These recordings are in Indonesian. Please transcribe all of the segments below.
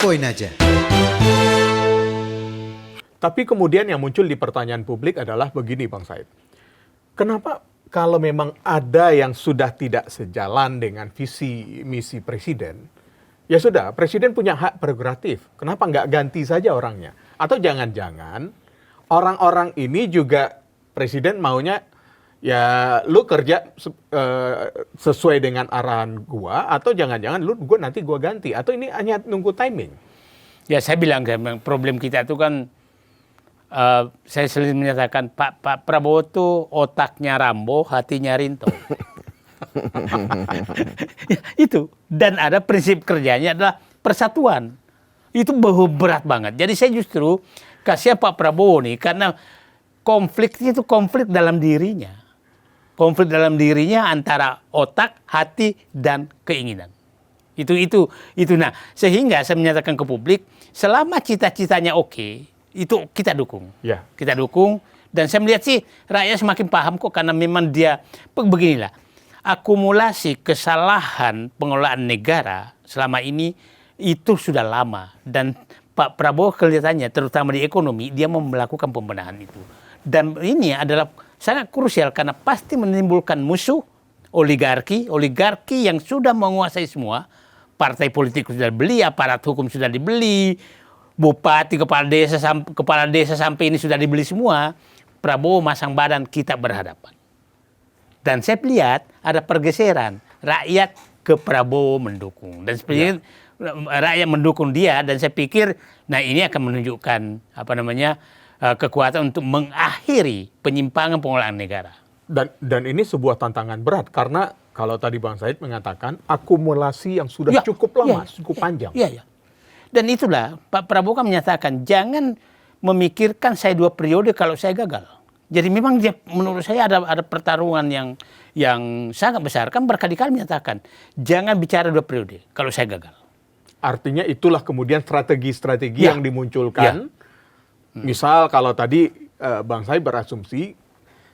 poin aja. Tapi kemudian yang muncul di pertanyaan publik adalah begini Bang Said. Kenapa kalau memang ada yang sudah tidak sejalan dengan visi misi presiden, ya sudah, presiden punya hak prerogatif. Kenapa nggak ganti saja orangnya? Atau jangan-jangan orang-orang ini juga presiden maunya ya lu kerja sesuai dengan arahan gua, atau jangan-jangan nanti gua ganti, atau ini hanya nunggu timing? Ya saya bilang problem kita itu kan saya selalu menyatakan Pak Prabowo tuh otaknya Rambo, hatinya Rinto. Ya, itu. Dan ada prinsip kerjanya adalah persatuan. Itu berat banget. Jadi saya justru kasih Pak Prabowo nih karena konfliknya itu konflik dalam dirinya. Konflik dalam dirinya antara otak, hati, dan keinginan. Itu. Nah, sehingga saya menyatakan ke publik, selama cita-citanya oke, itu kita dukung. Ya. Kita dukung. Dan saya melihat sih rakyat semakin paham kok, karena memang dia, beginilah, akumulasi kesalahan pengelolaan negara selama ini itu sudah lama. Dan Pak Prabowo kelihatannya, terutama di ekonomi, dia mau melakukan pembenahan itu. Dan ini adalah sangat krusial karena pasti menimbulkan musuh oligarki yang sudah menguasai semua. Partai politik sudah dibeli, aparat hukum sudah dibeli, bupati, kepala desa sampai ini sudah dibeli semua. Prabowo masang badan, kita berhadapan. Dan saya lihat ada pergeseran rakyat ke Prabowo mendukung. Dan sebenarnya rakyat mendukung dia, dan saya pikir nah ini akan menunjukkan kekuatan untuk mengakhiri penyimpangan pengelolaan negara. Dan ini sebuah tantangan berat karena kalau tadi Bang Said mengatakan akumulasi yang sudah cukup lama, cukup panjang. Iya. Dan itulah Pak Prabowo kan menyatakan jangan memikirkan saya 2 periode kalau saya gagal. Jadi memang menurut saya ada pertarungan yang sangat besar. Kan berkali-kali menyatakan jangan bicara 2 periode kalau saya gagal. Artinya itulah kemudian strategi-strategi yang dimunculkan. Misal kalau tadi Bang Said berasumsi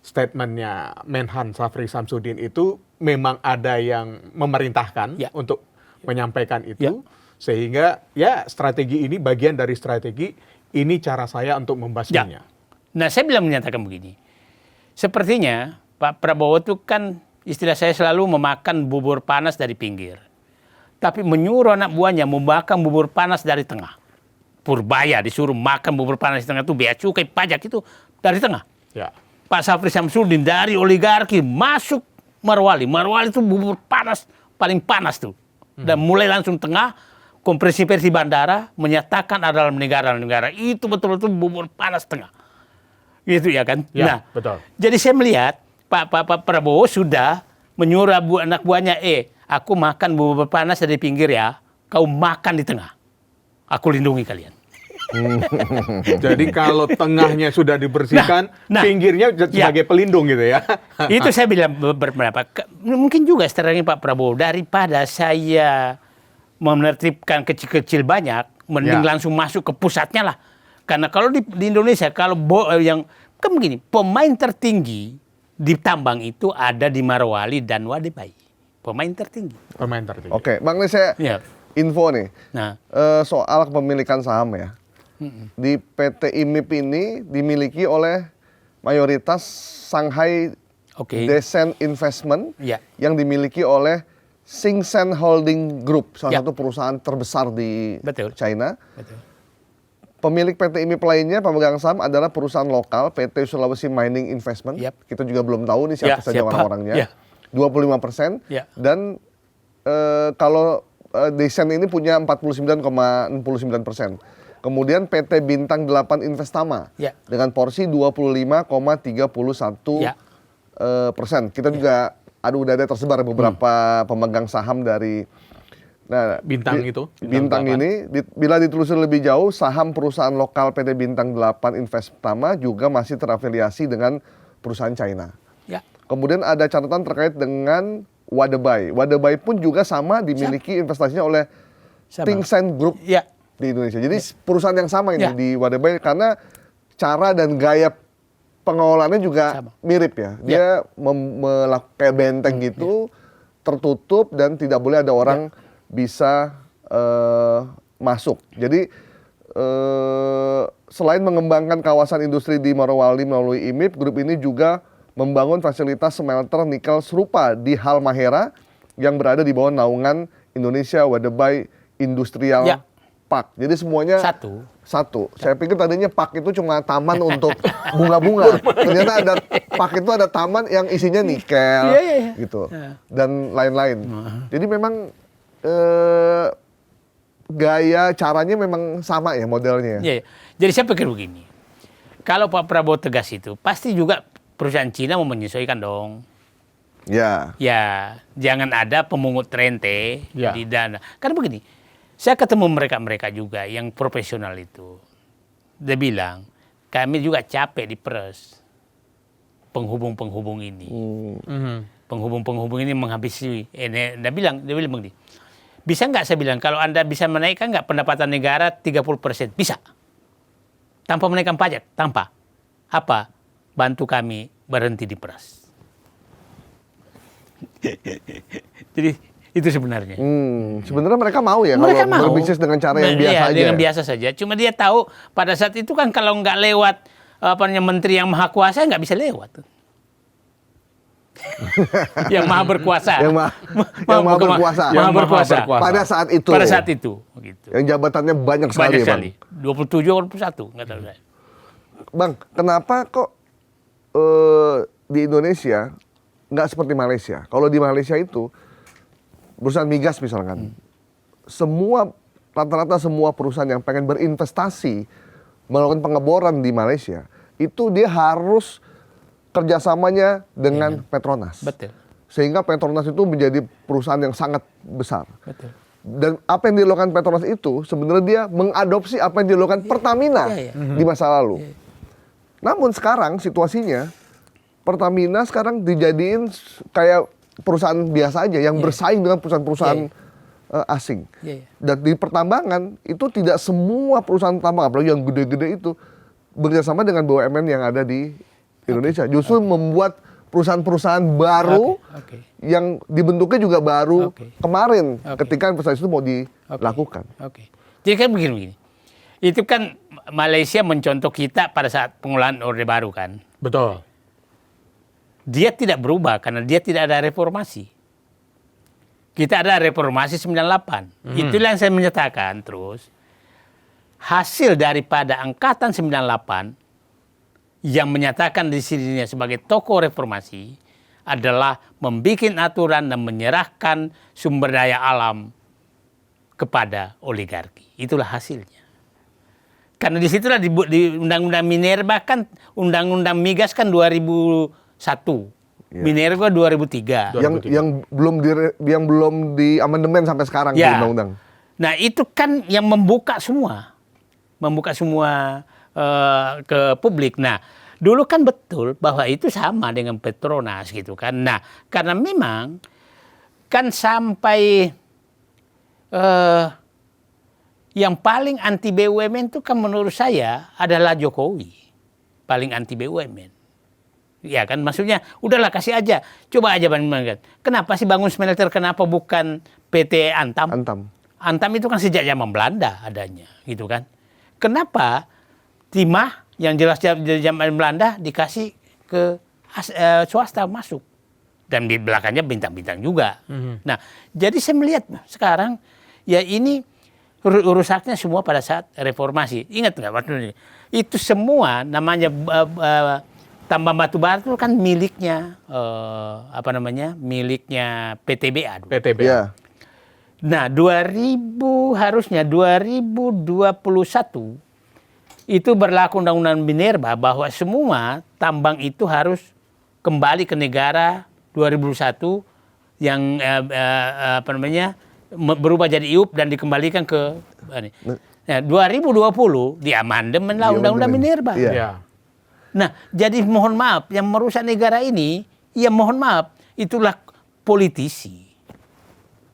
statementnya Menhan Syafri Samsudin itu memang ada yang memerintahkan untuk menyampaikan itu, sehingga strategi ini bagian dari strategi, ini cara saya untuk membasminya. Nah saya menyatakan begini, sepertinya Pak Prabowo itu kan istilah saya selalu memakan bubur panas dari pinggir, tapi menyuruh anak buahnya memakan bubur panas dari tengah. Purbaya disuruh makan bubur panas di tengah itu, bea cukai, pajak itu dari tengah. Ya. Pak Syafri Samsudin dari oligarki masuk Marwali itu bubur panas, paling panas tuh. Dan mulai langsung tengah, konferensi pers di bandara menyatakan adalah negara-negara itu betul-betul bubur panas tengah. Gitu ya kan? Ya, nah, betul. Jadi saya melihat Pak Prabowo sudah menyuruh anak buahnya, aku makan bubur panas dari pinggir ya, kau makan di tengah. Aku lindungi kalian. Jadi kalau tengahnya sudah dibersihkan, pinggirnya sebagai pelindung gitu ya. Itu saya bilang berpendapat. Mungkin juga strategi Pak Prabowo, daripada saya menertibkan kecil-kecil banyak, mending langsung masuk ke pusatnya lah. Karena kalau di Indonesia, kalau kan begini, pemain tertinggi di tambang itu ada di Marwali dan Wadebai. Pemain tertinggi. Oke, Bang, ini saya info nih. Soal kepemilikan saham ya. Di PT IMIP ini dimiliki oleh mayoritas Shanghai Descent Investment yang dimiliki oleh Xingchen Holding Group, salah satu perusahaan terbesar di China. Pemilik PT IMIP lainnya pemegang saham adalah perusahaan lokal PT Sulawesi Mining Investment. Kita juga belum tahu nih siapa saja orang-orangnya. 25%. Dan kalau Descent ini punya 49,69%. Kemudian PT Bintang 8 Investama dengan porsi 25,31%. Kita juga udah ada tersebar beberapa pemegang saham dari Bintang Bintang ini. Bila ditelusuri lebih jauh, saham perusahaan lokal PT Bintang 8 Investama juga masih terafiliasi dengan perusahaan China. Kemudian ada catatan terkait dengan Wadebai. Wadebai pun juga sama dimiliki investasinya oleh Tencent Group di Indonesia. Jadi perusahaan yang sama ini di Wadebai, karena cara dan gaya pengelolaannya juga mirip ya. Dia melakukan benteng gitu, tertutup dan tidak boleh ada orang bisa masuk. Jadi selain mengembangkan kawasan industri di Morowali melalui IMIP, grup ini juga membangun fasilitas smelter nikel serupa di Halmahera yang berada di bawah naungan Indonesia Wadebei Industrial Park. Jadi semuanya satu. Saya pikir tadinya park itu cuma taman untuk bunga-bunga. Ternyata ada park itu ada taman yang isinya nikel, gitu, dan lain-lain. Jadi memang gaya caranya memang sama ya modelnya. Iya. Jadi saya pikir begini, kalau Pak Prabowo tegas itu, pasti juga perusahaan Cina mau menyesuaikan dong. Ya. Ya, jangan ada pemungut rente di dana. Karena begini, saya ketemu mereka juga yang profesional itu. Dia bilang, kami juga capek di peres penghubung-penghubung ini. Penghubung-penghubung ini menghabisi. Dia bilang begini, bisa nggak saya bilang, kalau Anda bisa menaikkan nggak pendapatan negara 30%? Bisa. Tanpa menaikkan pajak, tanpa. Apa? Bantu kami berhenti di peres. Jadi itu sebenarnya. Sebenarnya mereka mau ya Mereka kalau berbisnis dengan cara yang biasa aja. Dengan biasa saja. Cuma dia tahu pada saat itu kan kalau nggak lewat menteri yang maha kuasa nggak bisa lewat. Yang maha berkuasa. Yang maha berkuasa. Maha berkuasa. Pada saat itu. Pada saat itu. Gitu. Yang jabatannya banyak sekali. Banyak sekali. 27 atau 21, nggak tahu saya. Bang, kenapa kok di Indonesia nggak seperti Malaysia? Kalau di Malaysia itu perusahaan migas misalkan, rata-rata semua perusahaan yang pengen berinvestasi melakukan pengeboran di Malaysia, itu dia harus kerjasamanya dengan Petronas. Betul. Sehingga Petronas itu menjadi perusahaan yang sangat besar. Betul. Dan apa yang dilakukan Petronas itu sebenarnya dia mengadopsi apa yang dilakukan Pertamina di masa lalu. Namun sekarang situasinya Pertamina sekarang dijadiin kayak perusahaan biasa aja yang bersaing dengan perusahaan-perusahaan asing. Dan di pertambangan itu tidak semua perusahaan tambang, apalagi yang gede-gede itu bekerjasama dengan BUMN yang ada di Indonesia. Justru membuat perusahaan-perusahaan baru yang dibentuknya juga baru kemarin ketika investasi itu mau dilakukan. Jadi kan begini. Itu kan Malaysia mencontoh kita pada saat pengolahan Orde Baru kan. Betul. Dia tidak berubah karena dia tidak ada reformasi. Kita ada reformasi 98. Itulah yang saya menyatakan terus. Hasil daripada angkatan 98 yang menyatakan di sini sebagai tokoh reformasi adalah membuat aturan dan menyerahkan sumber daya alam kepada oligarki. Itulah hasilnya. Karena disitulah di Undang-Undang Minerba kan, Undang-Undang Migas kan 2001, Minerba 2003. Yang belum di amandemen sampai sekarang di undang-undang. Nah itu kan yang membuka semua ke publik. Nah dulu kan betul bahwa itu sama dengan Petronas gitu kan. Nah karena memang kan sampai yang paling anti BUMN itu kan menurut saya adalah Jokowi. Paling anti BUMN. Ya kan, maksudnya udahlah kasih aja. Coba aja bandingkan. Kenapa sih bangun smelter, kenapa bukan PT Antam? Antam itu kan sejak zaman Belanda adanya, gitu kan. Kenapa timah yang jelas dari zaman Belanda dikasih ke swasta masuk? Dan di belakangnya bintang-bintang juga. Nah, jadi saya melihat sekarang, ya ini rusaknya semua pada saat reformasi. Ingat nggak waktu ini? Itu semua namanya tambang batu bara itu kan miliknya miliknya PTBA dulu. PTBA. Ya. Nah, 2021 itu berlaku Undang-Undang Minerba bahwa semua tambang itu harus kembali ke negara 2001 yang berubah jadi IUP dan dikembalikan ke Nah, 2020 diamandemen lah Undang-Undang Minerba. Iya. Nah, jadi mohon maaf, yang merusak negara ini, ya mohon maaf, itulah politisi.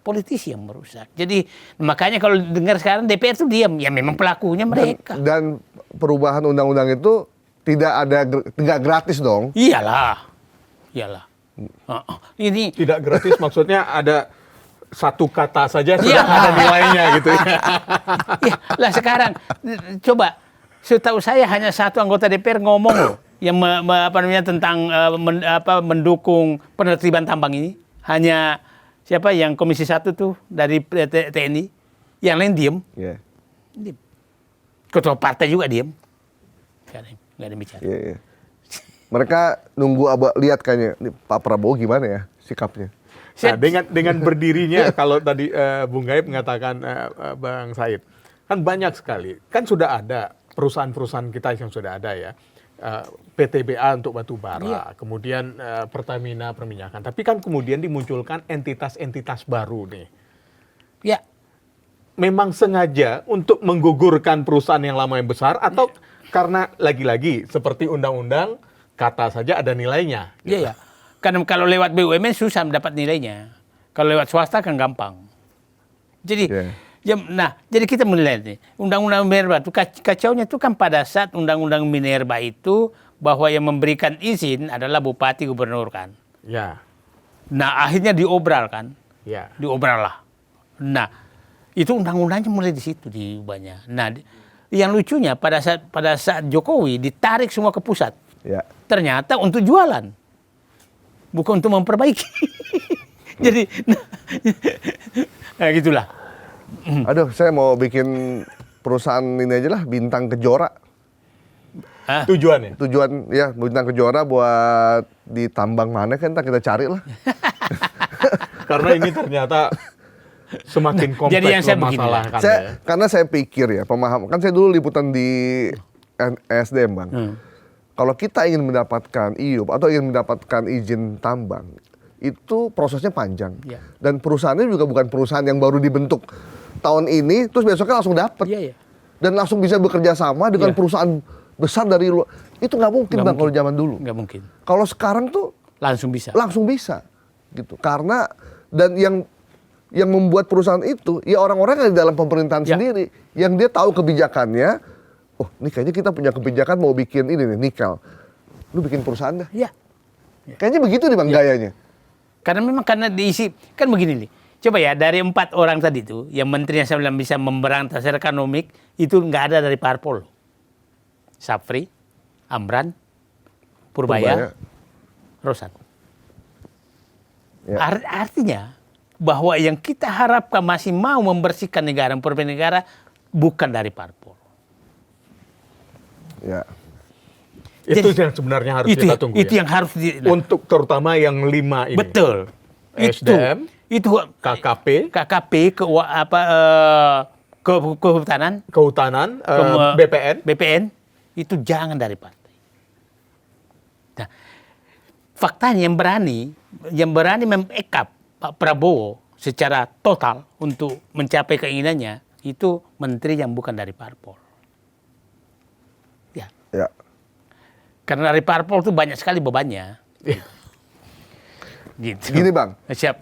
Politisi yang merusak. Jadi makanya kalau dengar sekarang DPR itu diam, ya memang pelakunya mereka. Dan perubahan undang-undang itu tidak gratis dong. Iyalah. Ini tidak gratis maksudnya ada satu kata saja sudah ada nilainya gitu ya. Ya, lah sekarang coba setahu saya hanya satu anggota DPR ngomong loh yang tentang mendukung penertiban tambang ini. Hanya siapa yang Komisi 1 tuh dari TNI, yang lain diem. Yeah. Diem. Ketua partai juga diem. Nggak ada bicara. Yeah. Mereka nunggu lihat kayaknya Pak Prabowo gimana ya sikapnya. Nah, dengan berdirinya kalau tadi Bung Gaib mengatakan Bang Said, kan banyak sekali, kan sudah ada perusahaan-perusahaan kita yang sudah ada ya, PTBA untuk batu bara, kemudian Pertamina perminyakan, tapi kan kemudian dimunculkan entitas-entitas baru nih. Ya, memang sengaja untuk menggugurkan perusahaan yang lama yang besar atau karena lagi-lagi seperti undang-undang kata saja ada nilainya. Iya, ya. Karena kalau lewat BUMN susah mendapat nilainya. Kalau lewat swasta kan gampang. Jadi, jadi kita menilai nih, Undang-Undang Minerba itu kacaunya itu kan pada saat Undang-Undang Minerba itu bahwa yang memberikan izin adalah bupati gubernur kan. Ya. Nah akhirnya diobral kan. Ya. Diobral lah. Nah itu undang-undangnya mulai di situ diubahnya. Nah yang lucunya pada saat Jokowi ditarik semua ke pusat. Ya. Ternyata untuk jualan, bukan untuk memperbaiki. Jadi, nah gitulah. Aduh, saya mau bikin perusahaan ini aja lah, Bintang Kejora. Tujuannya? Tujuan ya Bintang Kejora buat di tambang mana kan kita cari lah. Karena ini ternyata semakin kompleks jadi yang saya masalahkan. Karena saya pikir ya, pemaham kan saya dulu liputan di SDM Bang. Kalau kita ingin mendapatkan IUP atau ingin mendapatkan izin tambang, itu prosesnya panjang. Ya. Dan perusahaannya juga bukan perusahaan yang baru dibentuk tahun ini, terus besoknya langsung dapat. Ya. Dan langsung bisa bekerja sama dengan perusahaan besar dari luar. Itu nggak mungkin Bang kalau zaman dulu. Nggak mungkin. Kalau sekarang tuh langsung bisa. Langsung bisa. Gitu. Karena dan yang membuat perusahaan itu ya orang-orang yang di dalam pemerintahan sendiri yang dia tahu kebijakannya. Oh, ini kayaknya kita punya kebijakan mau bikin ini nih, nikel. Lu bikin perusahaan dah. Iya. Kayaknya begitu nih Bang gayanya. Karena diisi, kan begini nih. Coba ya, dari 4 orang tadi itu, yang menterinya saya bilang bisa memberantas ekonomi, itu nggak ada dari parpol. Sapri, Amran, Purbaya, Rosan. Ya. Artinya, bahwa yang kita harapkan masih mau membersihkan negara, memperbaiki negara, bukan dari parpol. Ya. Itu yang sebenarnya harus kita tunggu. Itu ya? yang harus untuk terutama yang 5 ini. Betul. SDM, itu KKP, kehutanan, BPN, itu jangan dari partai. Nah, faktanya yang berani membackup Pak Prabowo secara total untuk mencapai keinginannya itu menteri yang bukan dari parpol. Ya. Karena dari parpol itu banyak sekali bebannya. Gitu. Gini Bang. Siap.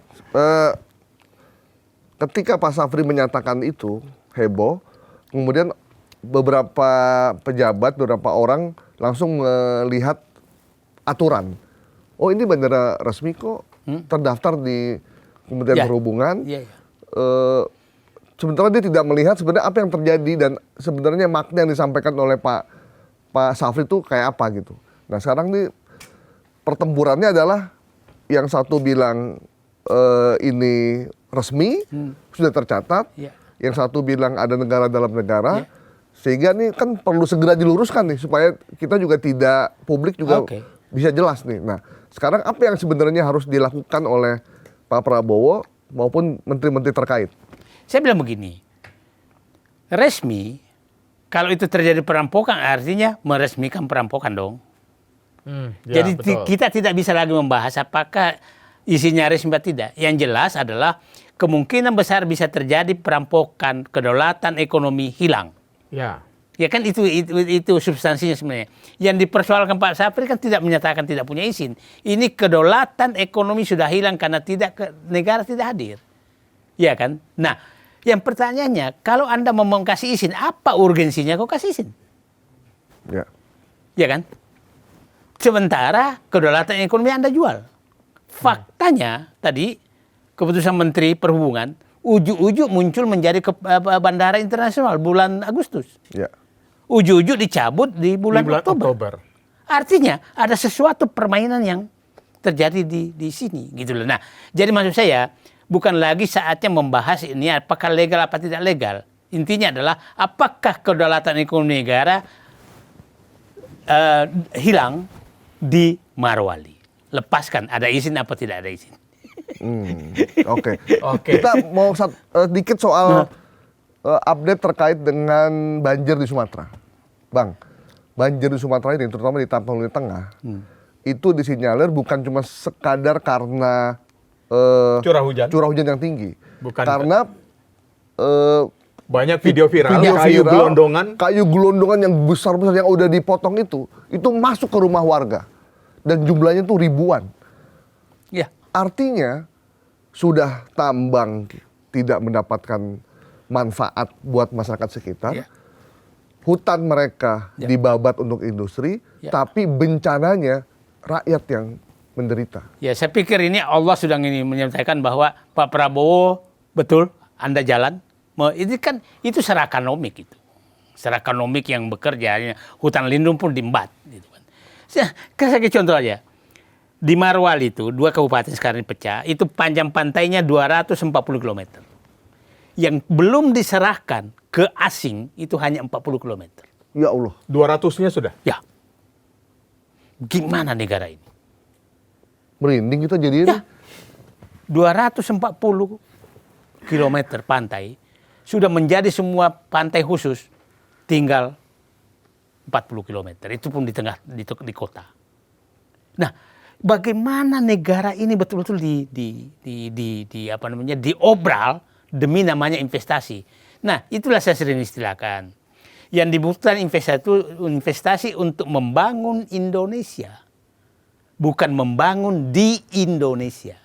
Ketika Pak Sapri menyatakan itu heboh, kemudian beberapa pejabat, beberapa orang langsung melihat aturan. Oh ini bandara resmi kok, terdaftar di Kementerian Perhubungan. Ya. Sementara dia tidak melihat sebenarnya apa yang terjadi dan sebenarnya makna yang disampaikan oleh Pak Sapri itu kayak apa gitu. Nah sekarang nih pertempurannya adalah yang satu bilang ini resmi, sudah tercatat. Yang satu bilang ada negara dalam negara. Sehingga nih kan perlu segera diluruskan nih supaya kita juga tidak, publik juga bisa jelas nih. Nah sekarang apa yang sebenarnya harus dilakukan oleh Pak Prabowo maupun menteri-menteri terkait? Saya bilang begini, resmi, kalau itu terjadi perampokan artinya meresmikan perampokan dong. Jadi kita tidak bisa lagi membahas apakah isinya resmi atau tidak. Yang jelas adalah kemungkinan besar bisa terjadi perampokan, kedaulatan ekonomi hilang. Ya kan itu substansinya sebenarnya. Yang dipersoalkan Pak Sapri kan tidak menyatakan tidak punya izin. Ini kedaulatan ekonomi sudah hilang karena negara tidak hadir. Ya kan? Nah, yang pertanyaannya, kalau Anda mau kasih izin, apa urgensinya kok kasih izin? Ya kan? Sementara kedaulatan ekonomi Anda jual. Faktanya tadi keputusan Menteri Perhubungan, ujuk-ujuk muncul menjadi bandara internasional bulan Agustus. Ya. Ujuk-ujuk dicabut di bulan Oktober. Artinya ada sesuatu permainan yang terjadi di sini gitu loh. Nah, jadi maksud saya bukan lagi saatnya membahas ini apakah legal apa tidak legal. Intinya adalah apakah kedaulatan ekonomi negara hilang di Marwali. Lepaskan, ada izin apa tidak ada izin. Oke. Kita mau dikit soal update terkait dengan banjir di Sumatera. Bang, banjir di Sumatera ini, terutama di Tapanuli Tengah, itu disinyalir bukan cuma sekadar karena curah hujan yang tinggi. Bukan. Karena banyak video viral, kayu gelondongan yang besar-besar yang udah dipotong itu masuk ke rumah warga. Dan jumlahnya tuh ribuan. Ya. Artinya sudah tambang tidak mendapatkan manfaat buat masyarakat sekitar. Ya. Hutan mereka dibabat untuk industri, tapi bencananya rakyat yang menderita. Ya, saya pikir ini Allah sudah ingin menyampaikan bahwa Pak Prabowo betul Anda jalan. Itu secara ekonomik itu. Secara ekonomik yang bekerja, hutan lindung pun diembat gitu kan. Saya kasih contoh aja. Di Marwali itu, 2 kabupaten sekarang pecah, itu panjang pantainya 240 km. Yang belum diserahkan ke asing itu hanya 40 km. Ya Allah. 200-nya sudah? Ya. Gimana negara ini? Merinding kita jadinya. Ya. 240 km pantai sudah menjadi semua pantai khusus, tinggal 40 km. Itu pun di tengah di kota. Nah, bagaimana negara ini betul-betul diobral demi namanya investasi. Nah, itulah saya sering istilahkan. Yang dibutuhkan investasi untuk membangun Indonesia, bukan membangun di Indonesia.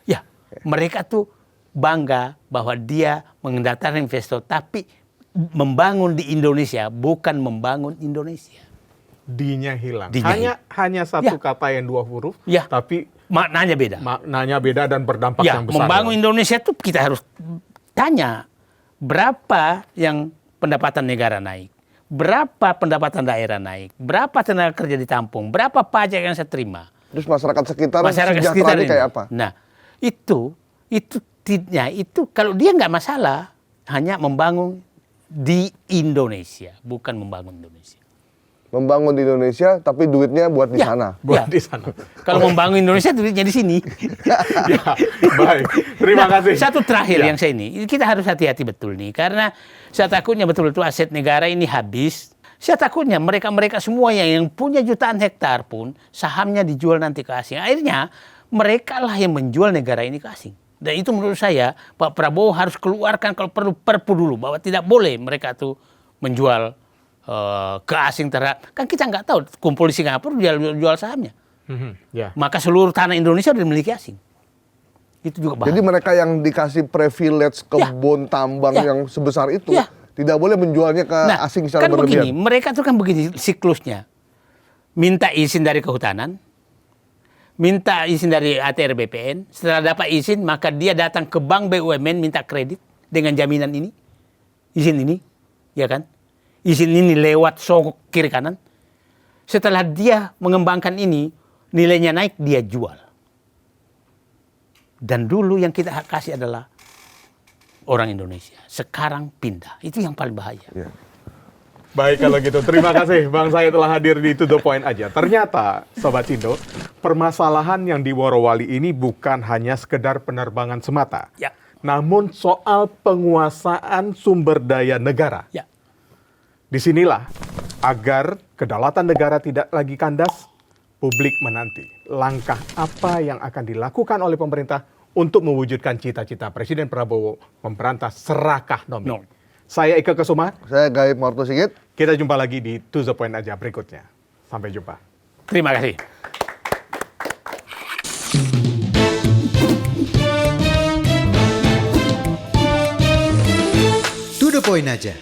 Ya, mereka tuh bangga bahwa dia mendatangkan investor, tapi membangun di Indonesia, bukan membangun Indonesia. D-nya hilang. D-nya hanya satu kata yang 2 huruf, tapi maknanya beda. Maknanya beda dan berdampak yang besar. Membangun Indonesia itu kita harus tanya berapa yang pendapatan negara naik, berapa pendapatan daerah naik, berapa tenaga kerja ditampung, berapa pajak yang saya terima. Terus masyarakat sekitar sejahteranya kayak apa? Nah, itu kalau dia nggak masalah, hanya membangun di Indonesia, bukan membangun Indonesia. Membangun di Indonesia, tapi duitnya buat di sana. Buat di sana. Kalau membangun Indonesia, duitnya di sini. Ya, baik. Terima kasih. Satu terakhir yang saya ini, kita harus hati-hati betul nih, karena saya takutnya betul-betul aset negara ini habis. Saya takutnya mereka-mereka semua yang punya jutaan hektar pun sahamnya dijual nanti ke asing. Akhirnya mereka lah yang menjual negara ini ke asing. Dan itu menurut saya Pak Prabowo harus keluarkan kalau perlu perpu dulu bahwa tidak boleh mereka tuh menjual ke asing terhadap, kan kita nggak tahu kumpul di Singapura jual sahamnya. Maka seluruh tanah Indonesia sudah dimiliki asing. Itu juga bahaya. Jadi mereka yang dikasih privilege kebun tambang yang sebesar itu tidak boleh menjualnya ke asing secara kan berlebihan. Begini, mereka tuh kan begini siklusnya. Minta izin dari kehutanan, minta izin dari ATR BPN, setelah dapat izin maka dia datang ke bank BUMN minta kredit dengan jaminan ini, izin ini, ya kan? Izin ini lewat sogok kiri kanan. Setelah dia mengembangkan ini, nilainya naik, dia jual. Dan dulu yang kita kasih adalah orang Indonesia. Sekarang pindah. Itu yang paling bahaya. Ya. Baik kalau gitu. Terima kasih Bang saya telah hadir di To The Point aja. Ternyata Sobat Cindo, permasalahan yang di Morowali ini bukan hanya sekedar penerbangan semata. Ya. Namun soal penguasaan sumber daya negara. Ya. Disinilah agar kedaulatan negara tidak lagi kandas, publik menanti langkah apa yang akan dilakukan oleh pemerintah untuk mewujudkan cita-cita Presiden Prabowo memberantas serakah nomi. Saya Ika Kesuma. Saya Gaib Marto Sigit. Kita jumpa lagi di To The Point aja berikutnya. Sampai jumpa. Terima kasih. To The Point aja.